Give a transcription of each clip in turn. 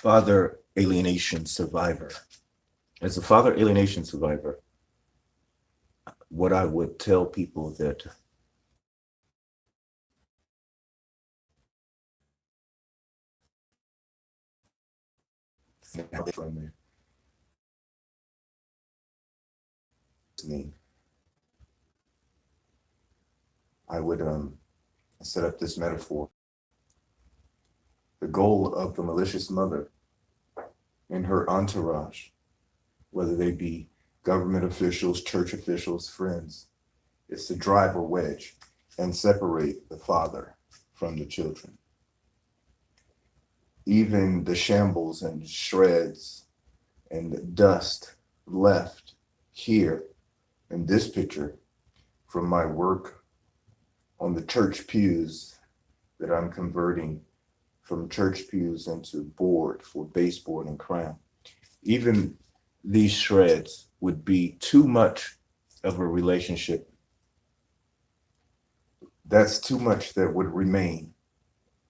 father alienation survivor. As a father alienation survivor, what I would tell people that from me, I would set up this metaphor. The goal of the malicious mother and her entourage, whether they be government officials, church officials, friends, is to drive a wedge and separate the father from the children. Even the shambles and shreds and dust left here in this picture from my work on the church pews that I'm converting from church pews into board for baseboard and crown. Even these shreds would be too much of a relationship. That's too much that would remain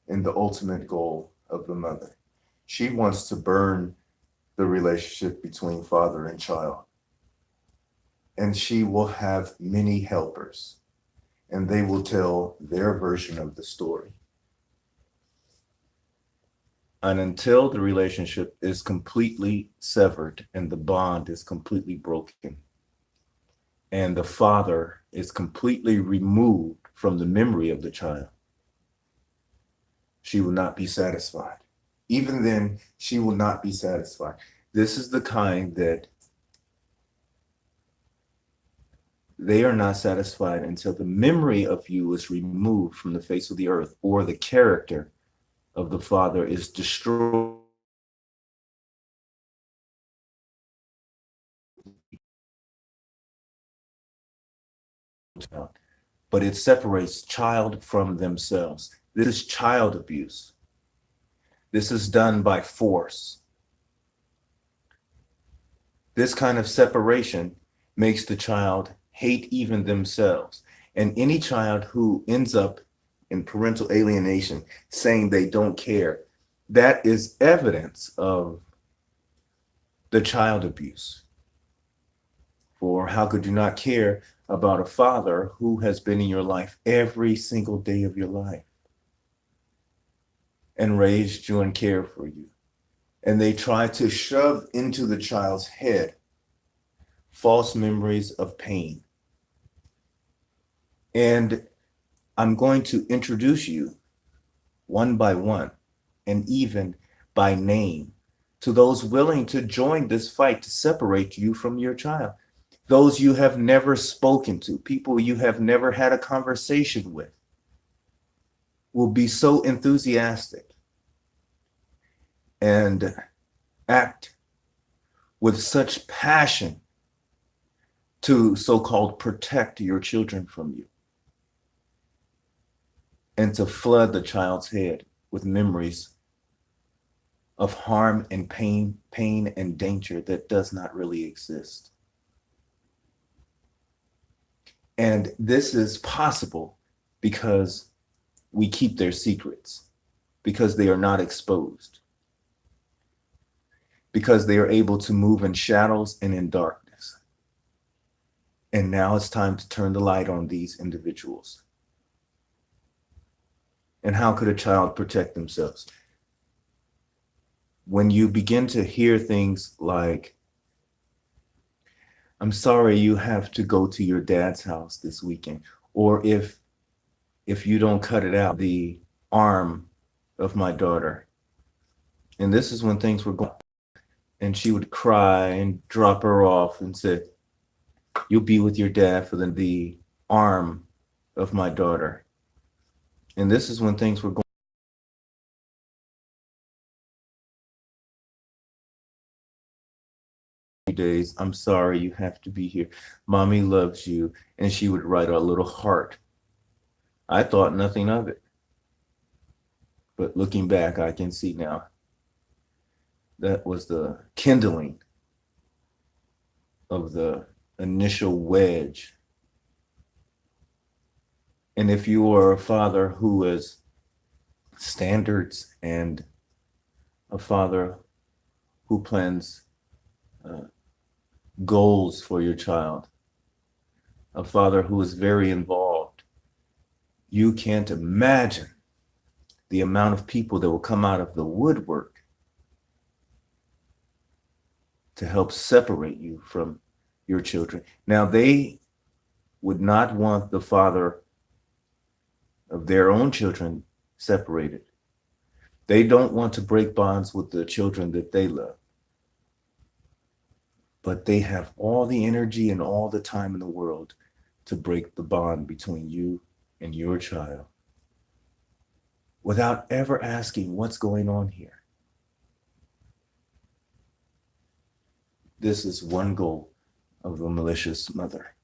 in the ultimate goal of the mother. She wants to burn the relationship between father and child. And she will have many helpers, and they will tell their version of the story. And until the relationship is completely severed and the bond is completely broken, and the father is completely removed from the memory of the child, she will not be satisfied. Even then, she will not be satisfied. This is the kind that they are not satisfied until the memory of you is removed from the face of the earth, or the character of the father is destroyed. But it separates child from themselves. This is child abuse. This is done by force. This kind of separation makes the child hate even themselves. And any child who ends up in parental alienation, saying they don't care, that is evidence of the child abuse. For how could you not care about a father who has been in your life every single day of your life and raised you and cared for you? And they try to shove into the child's head false memories of pain. And I'm going to introduce you one by one, and even by name, to those willing to join this fight to separate you from your child. Those you have never spoken to, people you have never had a conversation with, will be so enthusiastic and act with such passion to so-called protect your children from you, and to flood the child's head with memories of harm and pain and danger that does not really exist. And this is possible because we keep their secrets, because they are not exposed, because they are able to move in shadows and in darkness. And now it's time to turn the light on these individuals. And how could a child protect themselves? When you begin to hear things like, I'm sorry you have to go to your dad's house this weekend, or if you don't cut it out, the arm of my daughter. And this is when things were going, and she would cry and drop her off and say, you'll be with your dad for the arm of my daughter. And this is when things were going days. I'm sorry you have to be here. Mommy loves you. And she would write a little heart. I thought nothing of it. But looking back, I can see now that was the kindling of the initial wedge. And if you are a father who has standards and a father who plans goals for your child, a father who is very involved. You can't imagine the amount of people that will come out of the woodwork to help separate you from your children. Now, they would not want the father of their own children separated. They don't want to break bonds with the children that they love. But they have all the energy and all the time in the world to break the bond between you and your child without ever asking what's going on here. This is one goal of the malicious mother.